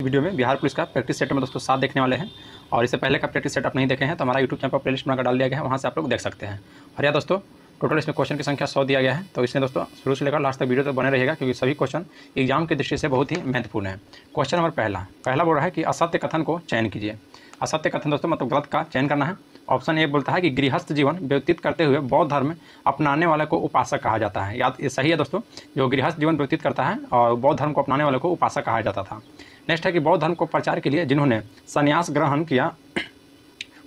Video में Bihar police का practice set में दोस्तों 7 देखने वाले हैं। और इससे पहले का प्रैक्टिस सेट आप नहीं देखे हैं तो हमारा यूट्यूब चैनल पर प्लेलिस्ट बनाकर डाल दिया गया है, वहाँ से आप लोग देख सकते हैं। और या दोस्तों टोटल इसमें क्वेश्चन की संख्या 100 दिया गया है, तो इसमें दोस्तों शुरू से लेकर लास्ट तक वीडियो तक बने रहेगा, क्योंकि सभी क्वेश्चन एग्जाम की दृष्टि से बहुत ही महत्वपूर्ण है। क्वेश्चन नंबर पहला बोल रहा है कि असत्य कथन को चयन कीजिए। असत्य कथन दोस्तों मतलब गलत का चयन करना है। ऑप्शन ए बोलता है कि गृहस्थ जीवन व्यतीत करते हुए बौद्ध धर्म अपनाने वाले को उपासक कहा जाता है। याद ये सही है दोस्तों, जो गृहस्थ जीवन व्यतीत करता है और बौद्ध धर्म को अपनाने वाले को उपासक कहा जाता था। नेक्स्ट है कि बौद्ध धर्म को प्रचार के लिए जिन्होंने संन्यास ग्रहण किया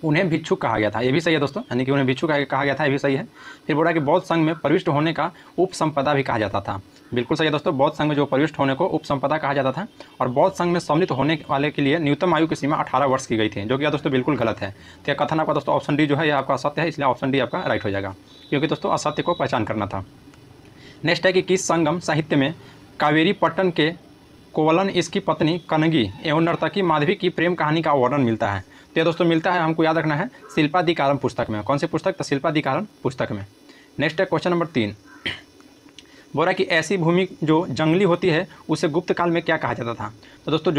उन्हें भिक्षुक कहा गया था। ये भी सही है दोस्तों, यानी कि उन्हें भिक्षुक कहा गया था, ये भी सही है। फिर बोला कि बौद्ध संघ में प्रविष्ट होने का उपसंपदा भी कहा जाता था। बिल्कुल सही है दोस्तों, बौद्ध संघ में जो प्रविष्ट होने को उपसंपदा कहा जाता था। और बौद्ध संघ में सम्मिलित होने वाले के लिए न्यूनतम आयु की सीमा 18 वर्ष की गई थी, जो कि दोस्तों बिल्कुल गलत है। तो यह कथन आपका दोस्तों ऑप्शन डी जो है यह आपका असत्य है, इसलिए ऑप्शन डी आपका राइट हो जाएगा, क्योंकि दोस्तों असत्य को पहचान करना था। नेक्स्ट है कि किस संगम साहित्य में कावेरी पट्टन के कोवलन इसकी पत्नी कनगी एवं नर्तकी माधवी की प्रेम कहानी का वर्णन मिलता है। तो ये दोस्तों मिलता है, हमको याद रखना है, शिल्पाधिकारम पुस्तक में। कौन सी पुस्तक? तो शिल्पाधिकारम पुस्तक में। नेक्स्ट है क्वेश्चन नंबर 3, बोल रहा है कि ऐसी भूमि जो जंगली होती है उसे गुप्त काल में क्या कहा जाता था। तो दोस्तों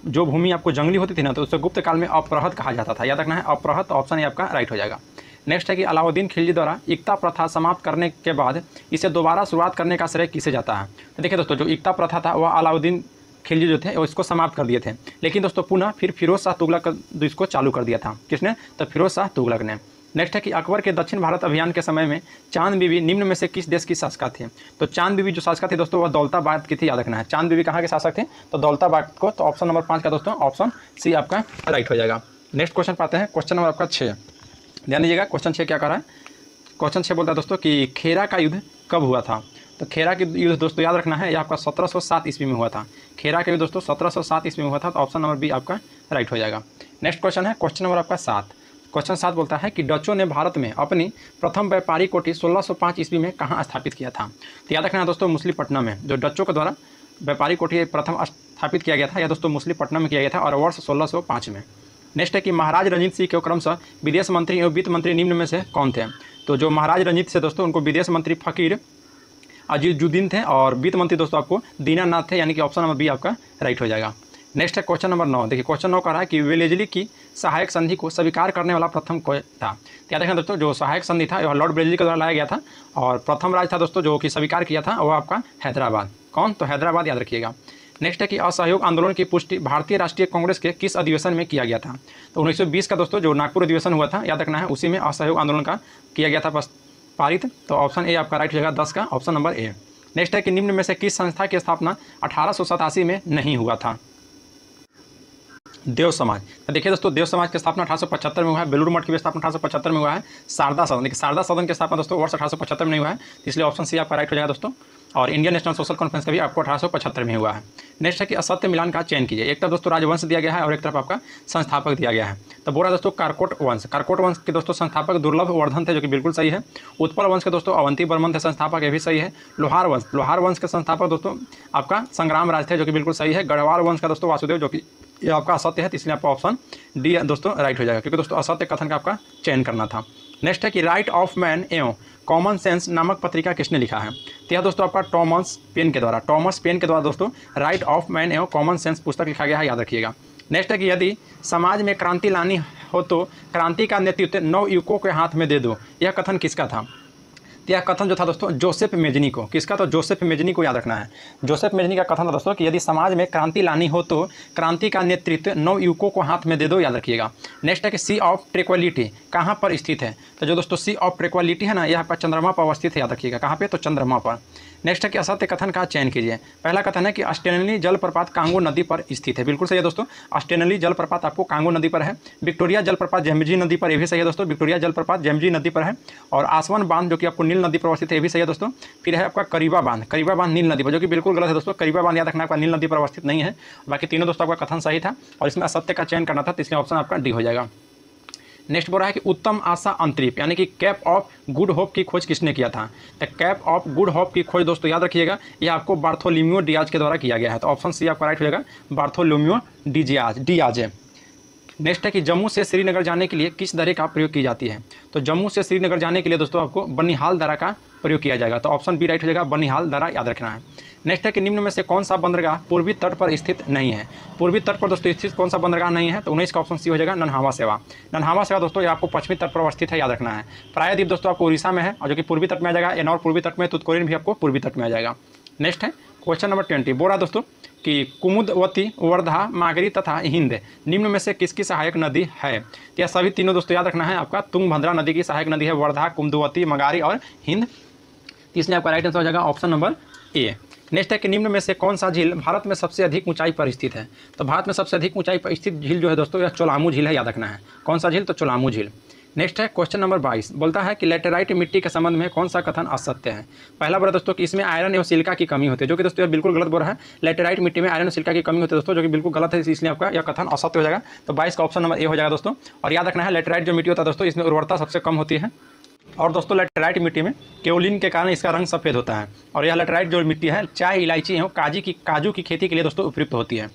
जो भूमि आपको जंगली होती थी ना, तो उसे गुप्त काल में अपरहत कहा जाता था। याद रखना है अपरहत, ऑप्शन ये आपका राइट हो जाएगा। नेक्स्ट है कि अलाउद्दीन खिलजी द्वारा इक्ता प्रथा समाप्त करने के बाद इसे दोबारा शुरुआत करने का श्रेय किसे जाता है। तो देखिए दोस्तों, जो इक्ता प्रथा था वह अलाउद्दीन खिलजी जो थे वो इसको समाप्त कर दिए थे, लेकिन दोस्तों पुनः फिर फिरोज शाह तुगलक इसको चालू कर दिया था। किसने? तो फिरोज शाह तुगलक ने। नेक्स्ट है कि अकबर के दक्षिण भारत अभियान के समय में चांद बीबी निम्न में से किस देश की शासका थी। तो चांद बीबी जो शासका थी दोस्तों वह दौलताबाद की थी। याद रखना है, चांद बीबी कहाँ के शासक थे? तो दौलताबाद को। तो ऑप्शन नंबर 5 का दोस्तों ऑप्शन सी आपका राइट हो जाएगा। नेक्स्ट क्वेश्चन पाते हैं, क्वेश्चन नंबर आपका 6। ध्यान दीजिएगा, क्वेश्चन 6 क्या कर रहा है। क्वेश्चन 6 बोलता है दोस्तों कि खेरा का युद्ध कब हुआ था। तो खेरा का युद्ध दोस्तों याद रखना है, यह आपका 1707 ईस्वी में हुआ था। खेरा का युद्ध दोस्तों 1707 ईस्वी में हुआ था, तो ऑप्शन नंबर बी आपका राइट हो जाएगा। नेक्स्ट क्वेश्चन है क्वेश्चन नंबर आपका 7। क्वेश्चन 7 बोलता है कि डचों ने भारत में अपनी प्रथम व्यापारी कोठी 1605 ईस्वी में कहाँ स्थापित किया था। तो याद रखना है दोस्तों मछलीपट्टनम में, जो डचों के द्वारा व्यापारी कोठी प्रथम स्थापित किया गया था, यह दोस्तों मछलीपट्टनम में किया गया था और वर्ष 1605 में। नेक्स्ट है कि महाराज रंजीत सिंह के क्रमशः विदेश मंत्री एवं वित्त मंत्री निम्न में से कौन थे। तो जो महाराज रंजीत से दोस्तों उनको विदेश मंत्री फकीर अजीजुद्दीन थे और वित्त मंत्री दोस्तों आपको दीनानाथ थे, यानी कि ऑप्शन नंबर बी आपका राइट हो जाएगा। नेक्स्ट है क्वेश्चन नंबर 9। देखिए क्वेश्चन 9 कह रहा है कि वेलेजली की सहायक संधि को स्वीकार करने वाला प्रथम कोई था। तो याद रखना दोस्तों, जो सहायक संधि था वह लॉर्ड वेलेजली के द्वारा लाया गया था और प्रथम राज था दोस्तों जो कि स्वीकार किया था वह आपका हैदराबाद। कौन? तो हैदराबाद, याद रखिएगा। नेक्स्ट है कि असहयोग आंदोलन की पुष्टि भारतीय राष्ट्रीय कांग्रेस के किस अधिवेशन में किया गया था। तो 1920 का दोस्तों जो नागपुर अधिवेशन हुआ था, याद रखना है, उसी में असहयोग आंदोलन का किया गया था पारित। तो ऑप्शन ए आपका राइट हो जाएगा, 10 का ऑप्शन नंबर ए। नेक्स्ट है कि निम्न में से किस संस्था की स्थापना 1887 में नहीं हुआ था। देव समाज। तो देखिए दोस्तों देव समाज की स्थापना 1875 में हुआ है। बेलूर मठ की भी स्थापना 1875 में हुआ है। शारदा सदन, देखिए शारदा सदन की स्थापना दोस्तों वर्ष 1875 में नहीं हुआ है, इसलिए ऑप्शन सी आपका राइट हो जाएगा दोस्तों। और इंडियन नेशनल सोशल कॉन्फ्रेंस का भी आपको 1875 में हुआ है। नेक्स्ट है कि असत्य मिलान का चयन कीजिए। एक तरफ दोस्तों राजवंश दिया गया है और एक तरफ आपका संस्थापक दिया गया है। तो बोला दोस्तों कारकोट वंश। कारकोट वंश के दोस्तों संस्थापक दुर्लभ वर्धन थे, जो कि बिल्कुल सही है। उत्पल वंश के दोस्तों अवंती बर्मन थे संस्थापक, ये भी सही है। लोहार वंश के संस्थापक दोस्तों आपका संग्राम राज थे, जो कि बिल्कुल सही है। गढ़वाल वंश का दोस्तों वासुदेव, जो कि ये आपका असत्य है, तो इसलिए आपका ऑप्शन डी दोस्तों राइट हो जाएगा, क्योंकि दोस्तों असत्य कथन का आपका चयन करना था। नेक्स्ट है कि राइट ऑफ मैन एवं कॉमन सेंस नामक पत्रिका किसने लिखा है। तो यह दोस्तों आपका टॉमस पेन के द्वारा दोस्तों राइट ऑफ मैन एवं कॉमन सेंस पुस्तक लिखा गया है, याद रखिएगा। नेक्स्ट है कि यदि समाज में क्रांति लानी हो तो क्रांति का नेतृत्व नवयुवकों के हाथ में दे दो, यह कथन किसका था। तो यह कथन जो था दोस्तों जोसेफ मेजनी को। किसका? तो जोसेफ मेजनी को, याद रखना है। जोसेफ मेजनी का कथन था दोस्तों कि यदि समाज में क्रांति लानी हो तो क्रांति का नेतृत्व नवयुवकों को हाथ में दे दो, याद रखिएगा। नेक्स्ट है कि सी ऑफ ट्रैंक्विलिटी कहाँ पर स्थित है। तो जो दोस्तों सी ऑफ ट्रैंक्विलिटी है ना, यह पर चंद्रमा पर अवस्थित है, याद रखिएगा। कहाँ पे? तो चंद्रमा पर। नेक्स्ट है कि असत्य कथन का चयन कीजिए। पहला कथन है कि स्टेनली जलप्रपात कांगो नदी पर स्थित है। बिल्कुल सही है दोस्तों, स्टेनली जलप्रपात आपको कांगो नदी पर है। विक्टोरिया जलप्रपात जेमजी नदी पर, ये भी सही है दोस्तों, विक्टोरिया जलप्रपात जेमजी नदी पर है। और आसवन बांध जो कि आपको नील नदी पर अवस्थित है, ये भी सही है दोस्तों। फिर है आपका करीबा बांध नील नदी पर, जो कि बिल्कुल गलत है दोस्तों। करीबा बांध याद रखना आपका नील नदी पर अवस्थित नहीं है। बाकी तीनों दोस्तों आपका कथन सही था और इसमें असत्य का चयन करना था, तो इसलिए ऑप्शन आपका डी हो जाएगा। नेक्स्ट बोल रहा है कि उत्तम आशा अंतरिप यानी कि कैप ऑफ गुड होप की खोज किसने किया था। तो कैप ऑफ गुड होप की खोज दोस्तों याद रखिएगा, यह आपको बार्थोलोम्यू डियाज के द्वारा किया गया है। तो ऑप्शन सी आपका राइट हो जाएगा, बार्थोलोम्यू डियाज। नेक्स्ट है कि जम्मू से श्रीनगर जाने के लिए किस दर्रे का प्रयोग की जाती है। तो जम्मू से श्रीनगर जाने के लिए दोस्तों आपको बनिहाल दर्रा का प्रयोग किया जाएगा। तो ऑप्शन बी राइट हो जाएगा, बनिहाल दर्रा याद रखना है। नेक्स्ट है कि निम्न में से कौन सा बंदरगाह पूर्वी तट पर स्थित नहीं है। पूर्वी तट पर दोस्तों स्थित कौन सा बंदरगाह नहीं है। तो 19 का ऑप्शन सी हो जाएगा, नन्हावा सेवा। नन्हावा सेवा दोस्तों ये आपको पश्चिमी तट पर अवस्थित है, याद रखना है। प्रायद्वीप दोस्तों आपको उड़ीसा में है और जो कि पूर्वी तट में आ जाएगा। एनौर पूर्वी तट में, तुतकोरिन भी आपको पूर्वी तट में आ जाएगा। नेक्स्ट है क्वेश्चन नंबर 20, बोल रहा दोस्तों कि कुमुदवती, वर्धा, मागरी तथा हिंद निम्न में से किसकी सहायक नदी है। तो यह सभी तीनों दोस्तों याद रखना है, आपका तुंगभद्रा नदी की सहायक नदी है वर्धा, कुमुदवती, मगारी और हिंद। इसलिए आपका राइट आंसर हो जाएगा ऑप्शन नंबर ए। नेक्स्ट है कि निम्न में से कौन सा झील भारत में सबसे अधिक ऊंचाई पर स्थित है। तो भारत में सबसे अधिक ऊंचाई पर स्थित झील जो है दोस्तों यह चोलामू झील है, याद रखना है। कौन सा झील, तो चोलामू झील। नेक्स्ट है क्वेश्चन नंबर 22, बोलता है कि लेटेराइट मिट्टी के संबंध में कौन सा कथन असत्य है। पहला बोला दोस्तों कि इसमें आयरन एवं सिलिका की कमी होती है, जो कि दोस्तों बिल्कुल गलत बोल रहा है। लेटेराइट मिट्टी में आयरन और सिलिका की कमी होती है दोस्तों, जो कि बिल्कुल गलत है, इसलिए आपका यह कथन असत्य हो जाएगा। तो 22 का ऑप्शन नंबर ए हो जाएगा दोस्तों। और याद रखना है लेटेराइट जो मिट्टी होता है दोस्तों इसमें उर्वरता सबसे कम होती है। और दोस्तों लेटेराइट मिट्टी में केओलिन के कारण इसका रंग सफ़ेद होता है। और यह लेटेराइट जो मिट्टी है चाय, इलायची एवं काजू की खेती के लिए दोस्तों उपयुक्त होती है।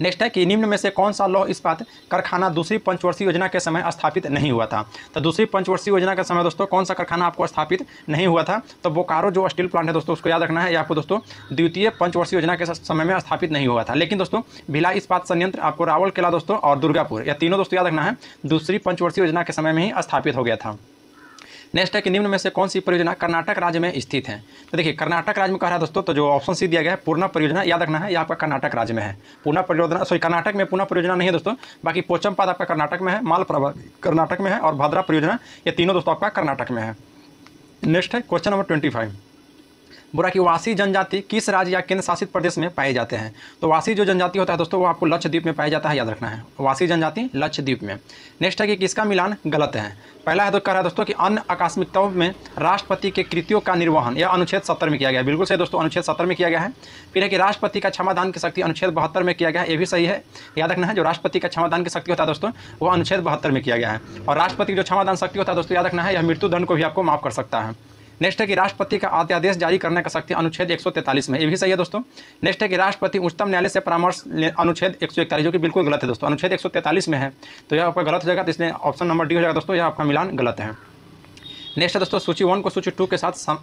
नेक्स्ट है कि निम्न में से कौन सा लौह इस्पात कारखाना दूसरी पंचवर्षीय योजना के समय स्थापित नहीं हुआ था। तो दूसरी पंचवर्षीय योजना के समय दोस्तों कौन सा कारखाना आपको स्थापित नहीं हुआ था। तो बोकारो जो स्टील प्लांट है दोस्तों उसको याद रखना है, ये आपको दोस्तों द्वितीय पंचवर्षीय योजना के समय में स्थापित नहीं हुआ था। लेकिन दोस्तों भिलाई इस्पात संयंत्र, आपको रावल किला दोस्तों और दुर्गापुर, यह तीनों दोस्तों याद रखना है दूसरी पंचवर्षीय योजना के समय में ही स्थापित हो गया था। नेक्स्ट है कि निम्न में से कौन सी परियोजना कर्नाटक राज्य में स्थित है। तो देखिए कर्नाटक राज्य में कह रहा है दोस्तों, तो जो ऑप्शन सी दिया गया है पूर्णा परियोजना, याद रखना है, यह आपका कर्नाटक राज्य में है। पूर्णा परियोजना कर्नाटक में पूर्णा परियोजना नहीं है दोस्तों, बाकी पोचमपाद आपका कर्नाटक में है, मालप्रभा कर्नाटक में है और भद्रा परियोजना ये तीनों दोस्तों आपका कर्नाटक में है। नेक्स्ट है क्वेश्चन नंबर 25, बोला कि वासी जनजाति किस राज्य या केंद्र शासित प्रदेश में पाए जाते हैं। तो वासी जो जनजाति होता है दोस्तों वो आपको लक्षद्वीप में पाया जाता है, याद रखना है, वासी जनजाति लक्षद्वीप में। नेक्स्ट है कि किसका मिलान गलत है। पहला है तो कह रहा है दोस्तों कि अन्य आकस्मिकताओं में राष्ट्रपति के कृत्यों का निर्वहन यह अनुच्छेद 70 में किया गया है, बिल्कुल सही दोस्तों, अनुच्छेद 70 में किया गया है। फिर है कि राष्ट्रपति का क्षमादान की शक्ति अनुच्छेद 72 में किया गया है, ये भी सही है, याद रखना है। जो राष्ट्रपति का क्षमादान की शक्ति होता है दोस्तों वो अनुच्छेद 72 में किया गया है। और राष्ट्रपति की जो क्षमादान शक्ति होता है दोस्तों याद रखना है, यह मृत्युदंड को भी आपको माफ कर सकता है। नेक्स्ट है कि राष्ट्रपति का अध्यादेश जारी करने का शक्ति अनुच्छेद 143 में, ये भी सही है दोस्तों। नेक्स्ट है कि राष्ट्रपति उच्चतम न्यायालय से परामर्श अनुच्छेद 141, जो कि बिल्कुल गलत है दोस्तों, अनुच्छेद 143 में है, तो यह आपका गलत हो जाएगा। तो इसलिए ऑप्शन नंबर डी हो जाएगा दोस्तों, यह आपका मिलान गलत है। नेक्स्ट है दोस्तों सूची 1 को सूची 2 के साथ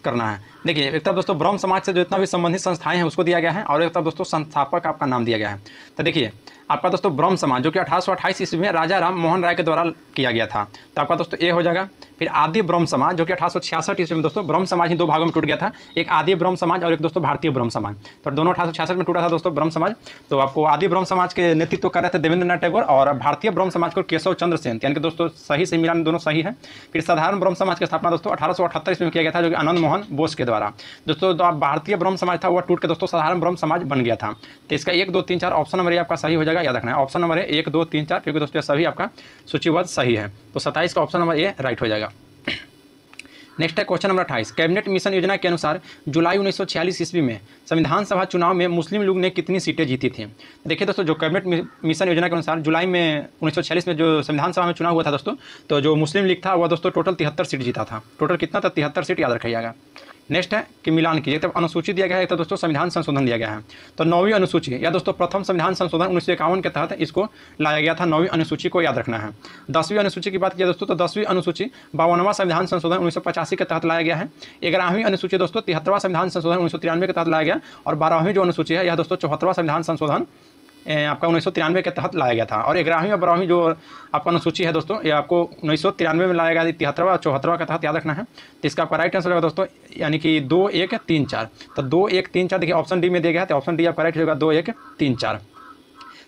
करना है। देखिए एक तरफ दोस्तों ब्रह्म समाज से जो जितना भी संबंधित संस्थाएं हैं उसको दिया गया है और एक तरफ दोस्तों संस्थापक आपका नाम दिया गया है। तो देखिए आपका दोस्तों ब्रह्म समाज जो कि 1828 ईस्वी में राजा राम मोहन राय के द्वारा किया गया था, तो आपका दोस्तों ए हो जाएगा। फिर आदि ब्रह्म समाज जो कि 1866 ईस्वी में दोस्तों ब्रह्म समाज ही दो भागों में टूट गया था, एक आदि ब्रह्म समाज और एक दोस्तों भारतीय ब्रह्म समाज, तो दोनों 1866 में टूटा था दोस्तों ब्रह्म समाज। तो आपको आदि ब्रह्म समाज के नेतृत्व कर रहे थे देवेंद्र नाथ टैगोर और भारतीय ब्रह्म समाज को केशव चंद्र सेन, यानी कि दोस्तों सही से मिलान दोनों सही है। फिर साधारण ब्रह्म समाज की स्थापना दोस्तों 1878 ईस्वी में किया गया था, जो कि आनंद मोहन बोस के द्वारा। दोस्तों जो भारतीय ब्रह्म समाज था वह टूट के दोस्तों साधारण ब्रह्म समाज बन गया था। तो इसका 1, 2, 3, 4 ऑप्शन नंबर आपका सही हो जाएगा, याद रखना है। ऑप्शन नंबर 1, 2, 3, 4 क्योंकि दोस्तों सभी आपका सूचीबद्ध सही है, तो 27 का ऑप्शन नंबर ए राइट हो जाएगा। नेक्स्ट है क्वेश्चन नंबर 28, कैबिनेट मिशन योजना के अनुसार जुलाई 1946 ईस्वी में संविधान सभा चुनाव में मुस्लिम लीग ने कितनी सीटें जीती थी। देखिए दोस्तों जो कैबिनेट मिशन योजना के अनुसार जुलाई में 1946 में जो संविधान सभा में चुनाव हुआ था दोस्तों, तो जो मुस्लिम लीग था वह दोस्तों टोटल 73 सीट जीता था। टोटल कितना था, 73 सीट, याद रखिएगा। नेक्स्ट है कि मिलान कीजिए, तब अनुसूची दिया गया है, तो दोस्तों संविधान संशोधन दिया गया है। तो 9वीं अनुसूची या दोस्तों प्रथम संविधान संशोधन 1951 के तहत इसको लाया गया था, 9वीं अनुसूची को याद रखना है। 10वीं अनुसूची की बात किया दोस्तों, तो 10वीं अनुसूची 52वां संविधान संशोधन 1985 के तहत लाया गया है। 11वीं अनुसूची दोस्तों 73वां संविधान संशोधन 1993 के तहत लाया गया और 12वीं जो अनुसूची है यह दोस्तों 74वां संविधान संशोधन आपका 1993 के तहत लाया गया था। और 11वीं और 12वीं जो आपका अनुसूची है दोस्तों ये आपको 1993 में लाया गया, 73वां और 74वां के तहत याद रखना है। तो इसका आपका राइट आंसर होगा दोस्तों, यानी कि 2, 1, 3, 4। तो 2, 1, 3, 4 देखिए ऑप्शन डी में दिया गया है, तो ऑप्शन डी आपका राइट होगा 2, 1, 3, 4,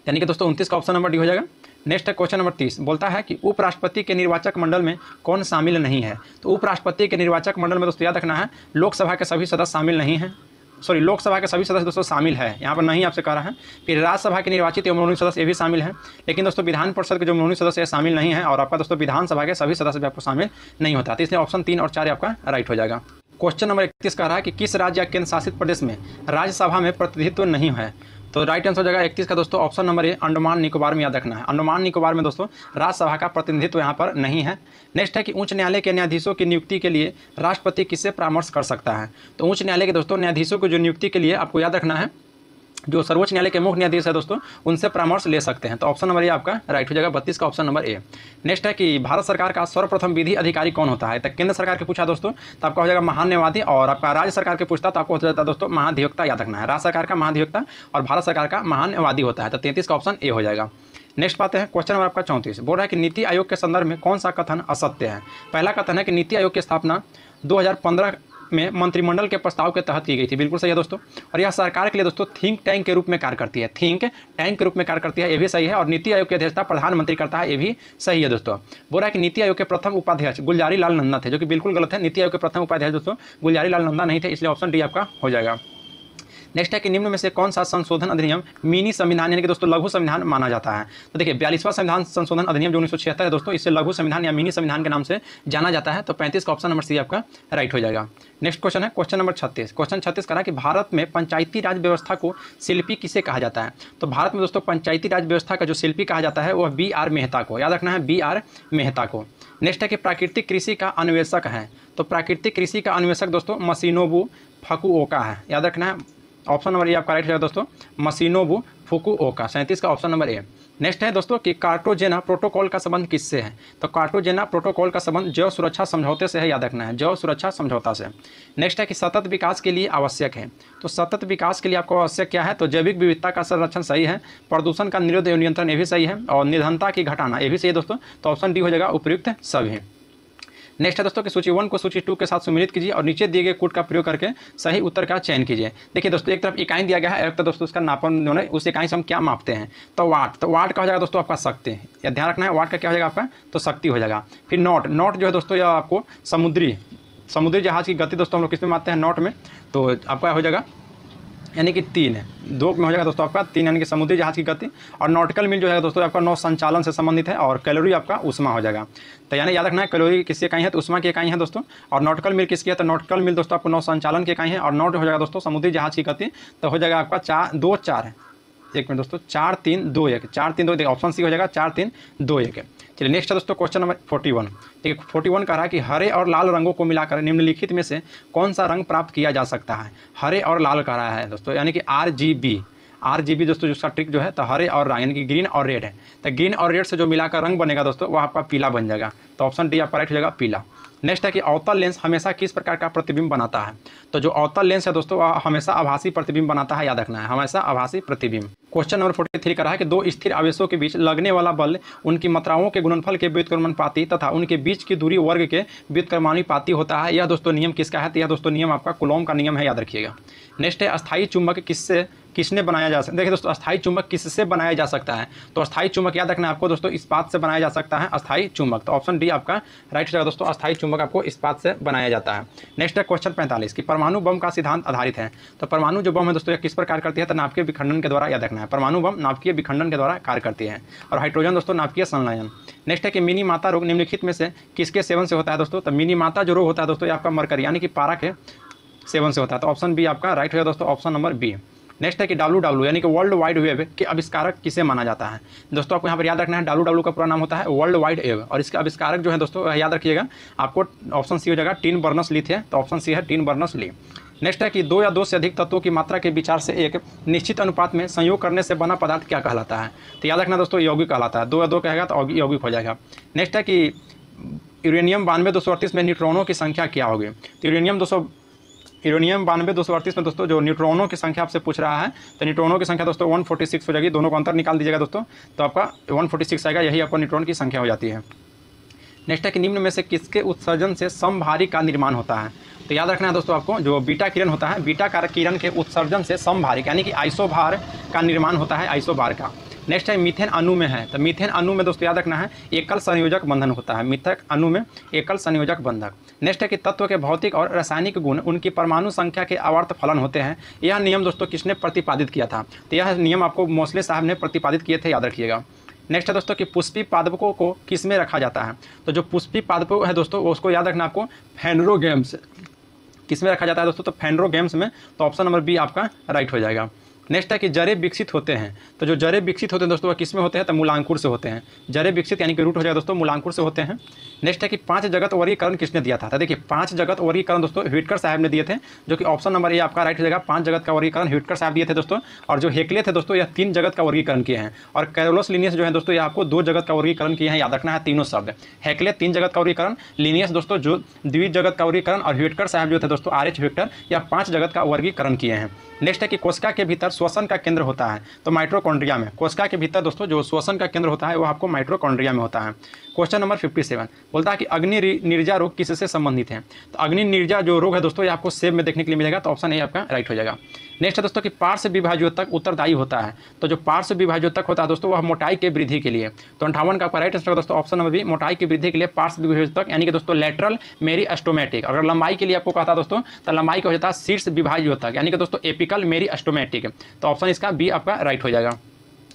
यानी कि दोस्तों 29 का ऑप्शन नंबर डी हो जाएगा। नेक्स्ट है क्वेश्चन नंबर 30, बोलता है कि उपराष्ट्रपति के निर्वाचक मंडल में कौन शामिल नहीं है। तो उपराष्ट्रपति के निर्वाचक मंडल में दोस्तों याद रखना है लोकसभा के सभी सदस्य शामिल नहीं हैं, सॉरी लोकसभा के सभी सदस्य दोस्तों शामिल है, यहाँ पर नहीं आपसे कह रहा है। फिर राज्यसभा के निर्वाचित एवं मनोनीत सदस्य ये भी शामिल हैं, लेकिन दोस्तों विधान परिषद के जो मनोनीत सदस्य शामिल नहीं है और आपका दोस्तों विधानसभा के सभी सदस्य भी आपको शामिल नहीं होता। तो इसलिए ऑप्शन 3 और 4 आपका राइट हो जाएगा। क्वेश्चन नंबर 31 कह रहा है कि किस राज्य या केंद्र शासित प्रदेश में राज्यसभा में प्रतिनिधित्व नहीं है। तो राइट आंसर हो जाएगा 31 का दोस्तों option number A Andaman Nicobar में, याद रखना है। अंडमान निकोबार में दोस्तों राज्यसभा का प्रतिनिधित्व यहाँ पर नहीं है। नेक्स्ट है कि उच्च न्यायालय के न्यायाधीशों की नियुक्ति के लिए राष्ट्रपति किससे परामर्श कर सकता है। तो उच्च न्यायालय के दोस्तों न्यायाधीशों को जो नियुक्ति के लिए आपको याद रखना है जो सर्वोच्च न्यायालय के मुख्य न्यायाधीश है दोस्तों, उनसे परामर्श ले सकते हैं। तो ऑप्शन नंबर ए आपका राइट हो जाएगा 32 का ऑप्शन नंबर ए। नेक्स्ट है कि भारत सरकार का सर्वप्रथम विधि अधिकारी कौन होता है। तो केंद्र सरकार के पूछा दोस्तों तो आपका हो जाएगा महान्यायवादी, और आपका राज्य सरकार के पूछता तो आपको हो जाता है दोस्तों महाधिवक्ता, याद रखना है। राज्य सरकार का महाधिवक्ता और भारत सरकार का महान्यायवादी होता है। तो 33 का ऑप्शन ए हो जाएगा। नेक्स्ट बात है क्वेश्चन नंबर आपका 34, बोल रहा है कि नीति आयोग के संदर्भ में कौन सा कथन असत्य है। पहला कथन है कि नीति आयोग की स्थापना 2015 में मंत्रिमंडल के प्रस्ताव के तहत की गई थी, बिल्कुल सही है दोस्तों। और यह सरकार के लिए दोस्तों थिंक टैंक के रूप में कार्य करती है, थिंक टैंक के रूप में कार्य करती है, ये भी सही है। और नीति आयोग की अध्यक्षता प्रधानमंत्री करता है, ये भी सही है दोस्तों। बोल रहा है कि नीति आयोग के प्रथम उपाध्यक्ष गुलजारी लाल नंदा थे, जो कि बिल्कुल गलत है। नीति आयोग के प्रथम उपाध्यक्ष दोस्तों गुलजारी लाल नंदा नहीं थे, इसलिए ऑप्शन डी आपका हो जाएगा। नेक्स्ट है कि निम्न में से कौन सा संशोधन अधिनियम मिनी संविधान यानी कि दोस्तों लघु संविधान माना जाता है। तो देखिए 42वां संविधान संशोधन अधिनियम जो 1976 है दोस्तों, इससे लघु संविधान या मिनी संविधान के नाम से जाना जाता है। तो 35 का ऑप्शन नंबर सी आपका राइट हो जाएगा। नेक्स्ट क्वेश्चन है क्वेश्चन नंबर 36। क्वेश्चन 36 कह रहा है कि भारत में पंचायती राज व्यवस्था को शिल्पी किसे कहा जाता है। तो भारत में दोस्तों पंचायती राज व्यवस्था का जो शिल्पी कहा जाता है वह BR मेहता को, याद रखना है BR मेहता को। नेक्स्ट है कि प्राकृतिक कृषि का अन्वेषक है। तो प्राकृतिक कृषि का अन्वेषक दोस्तों मसिनोबु फुकुओका है, याद रखना है। ऑप्शन नंबर ए आपका राइट है दोस्तों मसिनोबु फुकुओका, 37 का ऑप्शन नंबर ए। नेक्स्ट है दोस्तों कि कार्टागेना प्रोटोकॉल का संबंध किससे है। तो कार्टागेना प्रोटोकॉल का संबंध जैव सुरक्षा समझौते से है, याद रखना है, जैव सुरक्षा समझौता से। नेक्स्ट है कि सतत विकास के लिए आवश्यक है। तो सतत विकास के लिए आपको आवश्यक क्या है। तो जैविक विविधता का संरक्षण सही है, प्रदूषण का निरोध एवं नियंत्रण ये भी सही है, और निर्धनता की घटाना ये भी सही है दोस्तों। तो ऑप्शन डी हो जाएगा उपयुक्त सभी। नेक्स्ट है दोस्तों कि सूची 1 को सूची 2 के साथ सम्मिलित कीजिए और नीचे दिए गए कोड का प्रयोग करके सही उत्तर का चयन कीजिए। देखिए दोस्तों एक तरफ इकाई दिया गया है, एक तरफ दोस्तों उसका नापन जो है उस इकाई से हम क्या मापते हैं। तो वाट, तो वाट का हो जाएगा दोस्तों आपका शक्ति, या ध्यान रखना है वाट का क्या हो जाएगा आपका, तो शक्ति हो जाएगा। फिर नॉट, नॉट जो है दोस्तों यह आपको समुद्री जहाज की गति दोस्तों हम लोग किस में मापते हैं, नॉट में। तो आपका हो जाएगा यानी कि 3 है, 2 में हो जाएगा दोस्तों आपका 3 यानी कि समुद्री जहाज की गति। और नॉटिकल मील जो है दोस्तों आपका नौ संचालन से संबंधित है, और कैलोरी आपका उष्मा हो जाएगा। तो यानी याद रखना है कैलोरी किसकी इकाई है, तो उष्मा की इकाई है दोस्तों। और नॉटिकल मील किसकी है, तो नॉटिकल मील दोस्तों आपको नौ संचालन की इकाई है। और नॉट हो जाएगा दोस्तों समुद्री जहाज की गति, तो हो जाएगा आपका 4 2 4 है, एक मिनट दोस्तों 4 3 2 1, 4 3 2 1, ऑप्शन सी हो जाएगा 4 3 2 1। चलिए नेक्स्ट है दोस्तों क्वेश्चन नंबर 41। ठीक है 41 कह रहा है कि हरे और लाल रंगों को मिलाकर निम्नलिखित में से कौन सा रंग प्राप्त किया जा सकता है। हरे और लाल कह रहा है दोस्तों, यानी कि RGB दोस्तों जिसका ट्रिक जो है, तो हरे और लाल यानी कि ग्रीन और रेड है। तो ग्रीन और रेड से जो मिलाकर रंग बनेगा दोस्तों वो आपका पीला बन जाएगा। तो ऑप्शन डी आपका राइट हो जाएगा पीला। नेक्स्ट है कि अवतल लेंस हमेशा किस प्रकार का प्रतिबिंब बनाता है। तो जो अवतल लेंस है दोस्तों वह हमेशा आभासी प्रतिबिंब बनाता है, याद रखना है, हमेशा आभासी प्रतिबिंब। क्वेश्चन नंबर 43 कह रहा है कि दो स्थिर आवेशों के बीच लगने वाला बल उनकी मात्राओं के गुणनफल के व्युत्क्रमानुपाती तथा उनके बीच की दूरी वर्ग के व्युत्क्रमानुपाती होता है। यह दोस्तों नियम किसका है, तो यह दोस्तों नियम आपका कूलॉम का नियम है, याद रखिएगा। नेक्स्ट है अस्थायी चुंबक किसने बनाया जा सकता है। देखिए दोस्तों अस्थायी चुंबक किससे बनाया जा सकता है। तो अस्थायी चुंबक याद रखना है आपको दोस्तों इस्पात से बनाया जा सकता है, अस्थायी चुंबक। तो ऑप्शन डी आपका राइट हो जाएगा दोस्तों, अस्थायी चुंबक आपको इस्पात से बनाया जाता है। नेक्स्ट है क्वेश्चन 45 कि परमाणु बम का सिद्धांत आधारित है। तो परमाणु जो बम है दोस्तों किस पर कार्य करती है, तो नाभिकीय विखंडन के द्वारा, याद रखना है, परमाणु बम नाभिकीय विखंडन के द्वारा कार्य करती है। और हाइड्रोजन दोस्तों नाभिकीय संलयन। नेक्स्ट है कि मिनी माता रोग निम्नलिखित में से किसके सेवन से होता है दोस्तों। तो मिनी माता जो रोग होता है दोस्तों ये आपका मरकरी यानी कि पारा के सेवन से होता है। तो ऑप्शन बी आपका राइट हो जाएगा दोस्तों, ऑप्शन नंबर बी। नेक्स्ट है कि WW यानी कि वर्ल्ड वाइड वेब के आविष्कारक किसे माना जाता है। दोस्तों आपको यहाँ पर याद रखना है WW का पूरा नाम होता है वर्ल्ड वाइड वेब, और इसके आविष्कारक जो है दोस्तों याद रखिएगा आपको, ऑप्शन सी हो जाएगा टिन बर्नर्स ली थे। तो ऑप्शन सी है टिन बर्नर्स ली। नेक्स्ट है कि 2 या 2 से अधिक तत्वों की मात्रा के विचार से एक निश्चित अनुपात में संयोग करने से बना पदार्थ क्या कहलाता है। तो याद रखना दोस्तों यौगिक कहलाता है, 2 या 2 कहेगा तो यौगिक हो जाएगा। नेक्स्ट है कि यूरेनियम 92-238 में न्यूट्रॉनों की संख्या क्या होगी। तो यूरेनियम 92-238 में दोस्तों जो न्यूट्रॉनों की संख्या आपसे पूछ रहा है, तो न्यूट्रॉनों की संख्या दोस्तों 146 हो जाएगी। दोनों को अंतर निकाल दीजिएगा दोस्तों, तो आपका 146 आएगा, यही आपको न्यूट्रॉन की संख्या हो जाती है। नेक्स्ट है कि निम्न में से किसके उत्सर्जन से समभारी का निर्माण होता है। तो याद रखना है दोस्तों आपको जो बीटा किरण होता है, बीटा किरण के उत्सर्जन से समभारी यानी कि आइसोभार का निर्माण होता है, आइसोभार का। नेक्स्ट है मीथेन अणु में है। तो मीथेन अणु में दोस्तों याद रखना है एकल संयोजक बंधन होता है, मीथेन अणु में एकल संयोजक बंधक। नेक्स्ट है कि तत्व के भौतिक और रासायनिक गुण उनकी परमाणु संख्या के आवर्त फलन होते हैं। यह नियम दोस्तों किसने प्रतिपादित किया था। तो यह नियम आपको मोस्ले साहब ने प्रतिपादित किए थे, याद रखिएगा। नेक्स्ट है दोस्तों कि पुष्पी पादपों को किस में रखा जाता है। तो जो पुष्पी पादप है दोस्तों उसको याद रखना आपको फेनरो गेम्स किस में रखा जाता है दोस्तों, तो फेनरो गेम्स में। तो ऑप्शन नंबर बी आपका राइट हो जाएगा। नेक्स्ट है कि जड़ें विकसित होते हैं, तो जो जड़ें विकसित होते हैं दोस्तों वह किस में होते हैं, तो मूलांकुर से होते हैं। जड़ें विकसित यानी कि रूट हो जाएगा दोस्तों, मूलांकुर से होते हैं। नेक्स्ट है कि 5 जगत वर्गीकरण किसने दिया था, तो देखिए 5 जगत वर्गीकरण दोस्तों व्हिटकर साहब ने दिए थे, जो कि ऑप्शन नंबर ए आपका राइट हो जाएगा। 5 जगत का वर्गीकरण व्हिटकर साहब दिए थे दोस्तों। और जो हेकले थे दोस्तों यह 3 जगत का वर्गीकरण किए हैं। और कैरोलस लिनियस जो है दोस्तों ये आपको 2 जगत का वर्गीकरण किए हैं, याद रखना है तीनों शब्द। हेकले 3 जगत का वर्गीकरण, लिनियस दोस्तों जो द्विज जगत का वर्गीकरण, और व्हिटकर साहब जो थे दोस्तों RH व्हिक्टर, या 5 जगत का वर्गीकरण किए हैं। नेक्स्ट है कि कोशिका के भीतर श्वसन का केंद्र होता है, तो माइटोकॉन्ड्रिया में। कोशिका के भीतर दोस्तों जो श्वसन का केंद्र होता है वो आपको माइटोकॉन्ड्रिया में होता है। क्वेश्चन नंबर 57 बोलता है कि अग्नि निर्जा रोग किससे संबंधित है, तो अग्नि निर्जा जो रोग है दोस्तों ये आपको सेब में देखने के लिए मिलेगा, तो ऑप्शन ए आपका राइट हो जाएगा। नेक्स्ट है दोस्तों कि पार्श्व विभाज्योतक उत्तरदायी होता है, तो जो पार्श्व विभाज्योतक होता है दोस्तों वह मोटाई के वृद्धि के लिए, तो 58 का राइट आंसर दोस्तों ऑप्शन नंबर बी, मोटाई की वृद्धि के लिए पार्श्व विभाज्योतक यानी कि दोस्तों लेटरल मेरिस्टेमेटिक। अगर लंबाई के लिए आपको कहता दोस्तों तो लंबाई का हो जाता है शीर्ष विभाज्योतक यानी कि दोस्तों एपिकल मेरिस्टेमेटिक, तो ऑप्शन इसका बी आपका राइट हो जाएगा।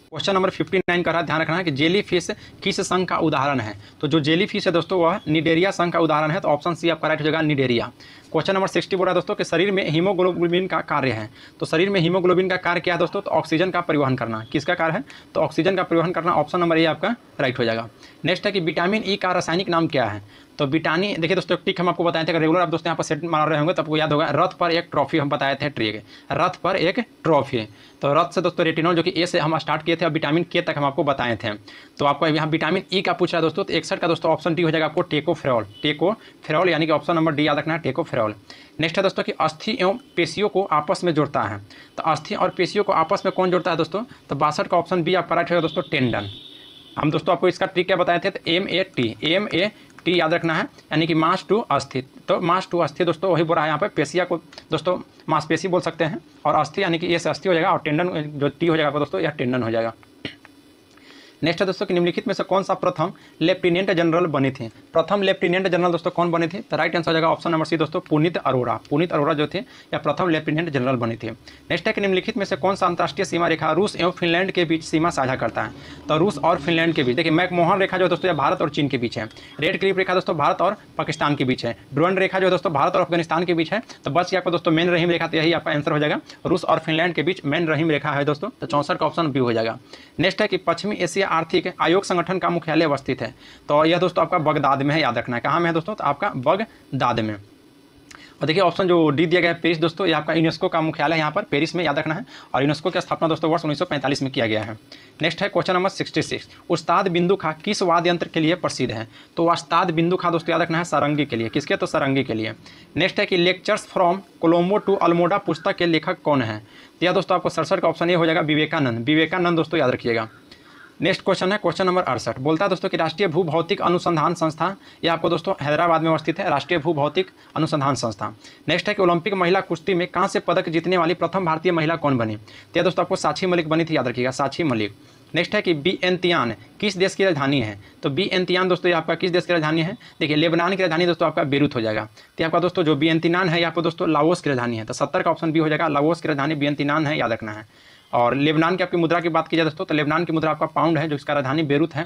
क्वेश्चन नंबर 59 का ध्यान रखना है कि जेली फिश किस संघ का उदाहरण है, तो जो जेली फिश है दोस्तों वह निडेरिया संघ का उदाहरण है, तो ऑप्शन सी आपका राइट हो जाएगा, निडेरिया। क्वेश्चन नंबर 60 बोल रहा है दोस्तों कि शरीर में हीमोग्लोबिन का कार्य है, तो शरीर में हीमोग्लोबिन का कार्य क्या है दोस्तों, तो ऑक्सीजन का परिवहन करना। किसका कार्य है, तो ऑक्सीजन का परिवहन करना, ऑप्शन नंबर ए आपका राइट हो जाएगा। नेक्स्ट है कि विटामिन ई का रासायनिक नाम क्या है, तो विटामिन देखिए दोस्तों टिक हम आपको बताए थे, अगर रेगुलर आप दोस्तों यहाँ पर सेट मार रहे होंगे तो आपको याद होगा, रथ पर एक ट्रॉफी हम बताए थे, ट्रिक रथ पर एक ट्रॉफी, तो रथ से दोस्तों रेटिनॉल जो कि ए से हम स्टार्ट किए थे और विटामिन के तक हम आपको बताए थे। तो आपको यहाँ विटामिन ई का पूछ रहा है दोस्तों, तो 61 का दोस्तों ऑप्शन डी हो जाएगा आपको टेकोफेरॉल, टेकोफेरॉल यानी कि ऑप्शन नंबर डी याद रखना है, टेकोफेरॉल। नेक्स्ट है दोस्तों कि अस्थि एवं पेशियों को आपस में जोड़ता है, तो अस्थि और पेशियों को आपस में कौन जोड़ता है दोस्तों, तो 62 का ऑप्शन बी आपका राइट होगा दोस्तों, टेंडन। हम दोस्तों आपको इसका ट्रिक क्या बताए थे, तो MAT याद रखना है, यानी कि मास टू अस्थि, तो मास टू अस्थि दोस्तों वही बोला है यहाँ पे, पेशिया को दोस्तों मांसपेशी बोल सकते हैं, और अस्थि यानी कि ये से अस्थि हो जाएगा, और टेंडन जो टी हो जाएगा दोस्तों यह टेंडन हो जाएगा। नेक्स्ट है दोस्तों कि निम्नलिखित में से कौन सा प्रथम लेफ्टिनेंट जनरल बनी थी, प्रथम लेफ्टिनेंट जनरल दोस्तों कौन बनी थी, तो राइट आंसर हो जाएगा ऑप्शन नंबर सी दोस्तों, पुनीत अरोड़ा। पुनीत अरोड़ा जो थे या प्रथम लेफ्टिनेंट जनरल बनी थी। नेक्स्ट है कि निम्नलिखित में से कौन सा अंतर्राष्ट्रीय सीमा रेखा रूस एवं फिनलैंड के बीच सीमा साझा करता है, तो रूस और फिनलैंड के बीच, देखिए मैकमोहन रेखा जो दोस्तों भारत और चीन के बीच है, रेड क्लिफ रेखा दोस्तों भारत और पाकिस्तान के बीच है, डुरंड रेखा जो दोस्तों भारत और अफगानिस्तान के बीच है, तो बस ये आपको दोस्तों मेन रहीम रेखा, तो यही आपका आंसर हो जाएगा, रूस और फिनलैंड के बीच मेन रहीम रेखा है दोस्तों, तो 64 का ऑप्शन बी हो जाएगा। नेक्स्ट है कि पश्चिमी एशिया आर्थिक आयोग संगठन का मुख्यालय अवस्थित है, तो यह दोस्तों आपका बगदाद में है, याद रखना है, कहाँ में है दोस्तों, तो आपका बगदाद में। और देखिए ऑप्शन जो डी दिया गया है पेरिस दोस्तों, ये आपका यूनेस्को का मुख्यालय यहाँ पर पेरिस में, याद रखना है, और यूनेस्को की स्थापना दोस्तों वर्ष 1945 में किया गया है। नेक्स्ट है क्वेश्चन नंबर 66, उस्ताद बिंदु खां किस वाद्य यंत्र के लिए प्रसिद्ध है, तो उस्ताद बिंदु खां दोस्तों याद रखना है सारंगी के लिए, किसके, तो सारंगी के लिए। नेक्स्ट है कि lectures from Colombo to Almora पुस्तक के लेखक कौन है, तो यह दोस्तों आपको 67 का ऑप्शन ये हो जाएगा, विवेकानंद। विवेकानंद दोस्तों याद रखिएगा। नेक्स्ट क्वेश्चन है क्वेश्चन नंबर 68, बोलता है दोस्तों कि राष्ट्रीय भू भौतिक अनुसंधान संस्था, ये आपको दोस्तों हैदराबाद में अवस्थित है, राष्ट्रीय भू भौतिक अनुसंधान संस्था। नेक्स्ट है कि ओलंपिक महिला कुश्ती में कांस्य पदक जीतने वाली प्रथम भारतीय महिला कौन बनी, तो दोस्तों आपको साक्षी मलिक बनी थी, याद रखिएगा, साक्षी मलिक। नेक्स्ट है कि वियंतियान किस देश की राजधानी है, तो वियंतियान दोस्तों ये आपका किस देश की राजधानी है, देखिए लेबनान की राजधानी दोस्तों आपका बेरूत हो जाएगा, तो आपका दोस्तों जो वियंतियान है आपको दोस्तों लाओस की राजधानी है, तो 70 का ऑप्शन बी हो जाएगा, लाओस की राजधानी वियंतियान है, याद रखना है। और लेबनान की आपकी मुद्रा की बात की जाए दोस्तों, तो लेबनान की मुद्रा आपका पाउंड है, जो इसका राजधानी बेरूत है।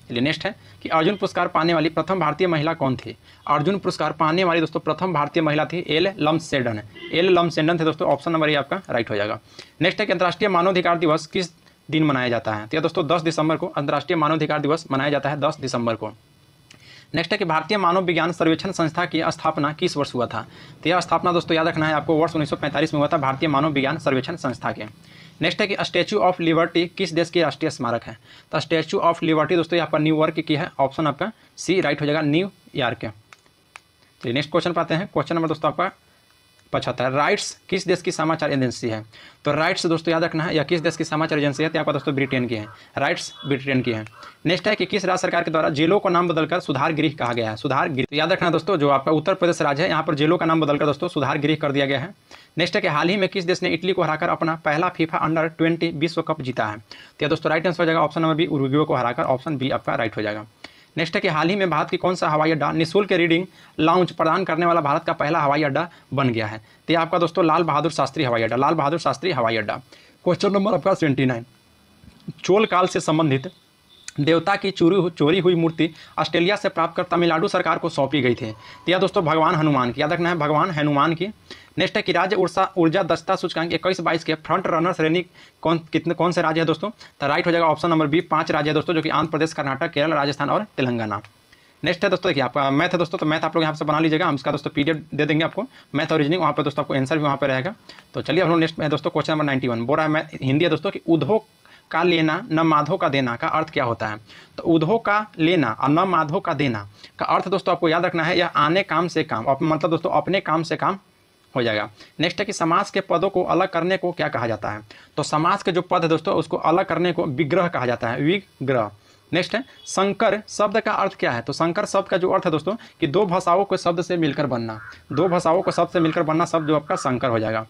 चलिए नेक्स्ट है कि अर्जुन पुरस्कार पाने वाली प्रथम भारतीय महिला कौन थी, अर्जुन पुरस्कार पाने वाली दोस्तों प्रथम भारतीय महिला थी एल लम्सेंडन, एल लम्सेंडन थे दोस्तों, ऑप्शन नंबर ये आपका राइट हो जाएगा। नेक्स्ट है कि अंतर्राष्ट्रीय मानवाधिकार दिवस किस दिन मनाया जाता है, तो दोस्तों 10 दिसंबर को अंतर्राष्ट्रीय मानवाधिकार दिवस मनाया जाता है, 10 दिसंबर को। नेक्स्ट है कि भारतीय मानव विज्ञान सर्वेक्षण संस्था की स्थापना किस वर्ष हुआ था, तो यह स्थापना दोस्तों याद रखना है आपको वर्ष 1945 में हुआ था, भारतीय मानव विज्ञान सर्वेक्षण संस्था के। नेक्स्ट है कि स्टैचू ऑफ लिबर्टी किस देश की राष्ट्रीय स्मारक है, तो स्टैचू ऑफ लिबर्टी दोस्तों यहाँ पर न्यूयॉर्क की है, ऑप्शन आपका सी राइट हो जाएगा, न्यूयॉर्क। तो नेक्स्ट क्वेश्चन पाते हैं, क्वेश्चन नंबर दोस्तों आपका 75, राइट्स किस देश की समाचार एजेंसी है, तो राइट्स दोस्तों याद रखना है, या किस देश की समाचार एजेंसी है, तो आपका दोस्तों ब्रिटेन की है, राइट्स ब्रिटेन की है। नेक्स्ट है कि किस राज्य सरकार के द्वारा जेलों का नाम बदलकर सुधार गृह कहा गया है, सुधार गृह, तो याद रखना दोस्तों जो आपका उत्तर प्रदेश राज्य है यहाँ पर जेलों का नाम बदलकर दोस्तों सुधार गृह कर दिया गया है। नेक्स्ट है कि हाल ही में किस देश ने इटली को हराकर अपना पहला फीफा अंडर 20 विश्व कप जीता है, तो दोस्तों राइट आंसर हो जाएगा ऑप्शन नंबर बी, उरुग्वे को हराकर, ऑप्शन बी आपका राइट हो जाएगा। नेक्स्ट है कि हाल ही में भारत की कौन सा हवाई अड्डा निःशुल्क रीडिंग लाउंज प्रदान करने वाला भारत का पहला हवाई अड्डा बन गया है, तो ये आपका दोस्तों लाल बहादुर शास्त्री हवाई अड्डा, लाल बहादुर शास्त्री हवाई अड्डा। क्वेश्चन नंबर आपका 29, चोल काल से संबंधित देवता की चोरी हुई मूर्ति ऑस्ट्रेलिया से प्राप्त कर तमिलनाडु सरकार को सौंपी गई थी। तो यह दोस्तों भगवान हनुमान की, याद रखना है भगवान हनुमान की। नेक्स्ट है कि राज्य ऊर्जा दक्षता सूचकांक 21-22 के फ्रंट रनर श्रेणी कौन से राज्य है दोस्तों? तो राइट हो जाएगा ऑप्शन नंबर बी, 5 राज्य है दोस्तों, जो कि आंध्र प्रदेश, कर्नाटक, केरल, राजस्थान और तेलंगाना। नेक्स्ट है दोस्तों, देखिए आपका मैथ है दोस्तों, तो मैथ आप लोग यहाँ से बना लीजिएगा, हम इसका दोस्तों पीडीएफ दे देंगे आपको, मैथ और रीजनिंग, वहाँ पर दोस्तों आपको आंसर भी वहाँ पर रहेगा। तो चलिए हम लोग नेक्स्ट में दोस्तों क्वेश्चन नंबर 91 बोल रहा है, मैं हिंदी है दोस्तों कि उधो का लेना न माधो का देना का अर्थ क्या होता है? तो उधो का लेना और न माधो का देना का अर्थ दोस्तों आपको याद रखना है, यह आने काम से काम, मतलब दोस्तों अपने काम से काम हो जाएगा। नेक्स्ट है कि समास के पदों को अलग करने को क्या कहा जाता है? तो समास के जो पद है दोस्तों उसको अलग करने को विग्रह कहा जाता है, विग्रह। नेक्स्ट है संकर शब्द का अर्थ क्या है? तो संकर शब्द का जो अर्थ है दोस्तों कि दो भाषाओं को शब्द से मिलकर बनना, दो भाषाओं को शब्द से मिलकर बनना शब्द जो आपका संकर हो जाएगा।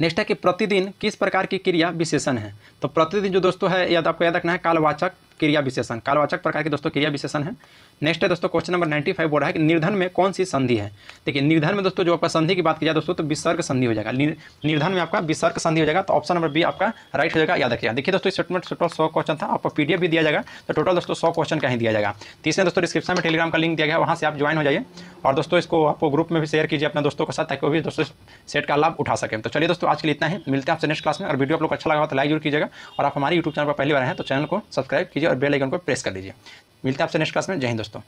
नेक्स्ट है कि प्रतिदिन किस प्रकार की क्रिया विशेषण है? तो प्रतिदिन जो दोस्तों है याद आपको याद रखना है कालवाचक क्रिया विशेषण, कालवाचक प्रकार के दोस्तों क्रिया विशेषण है। नेक्स्ट है दोस्तों क्वेश्चन नंबर 95 बोल रहा है कि निर्धन में कौन सी संधि है? देखिए निर्धन में दोस्तों जो आपका संधि की बात की जाए दोस्तों तो विसर्ग संधि हो जाएगा, निर्धन में आपका विसर्ग संधि हो जाएगा। तो ऑप्शन नंबर बी आपका राइट हो जाएगा, याद रखिएगा। देखिए दोस्तों इस सेट में टोटल 100 क्वेश्चन था, आपको पीडीएफ भी दिया जाएगा, तो टोटल दोस्तों 100 क्वेश्चन का ही दिया जाएगा। तीसरे दोस्तों डिस्क्रिप्शन में टेलीग्राम का लिंक दिया गया है, वहाँ से आप ज्वाइन हो जाइए और दोस्तों इसको आपको ग्रुप में भी शेयर कीजिए अपने दोस्तों के साथ, ताकि वो भी दोस्तों सेट का लाभ उठा सकें। तो चलिए दोस्तों आज के लिए इतना ही, मिलते हैं आपसे नेक्स्ट क्लास में। और वीडियो आप लोग अच्छा लगा तो लाइक जरूर कीजिएगा, और आप हमारे यूट्यूब चैनल पर पहली बार हैं तो चैनल को सब्सक्राइब कीजिए और बेल आइकन को प्रेस कर लीजिए। मिलते हैं आपसे नेक्स्ट क्लास में। जय हिंद दोस्तों।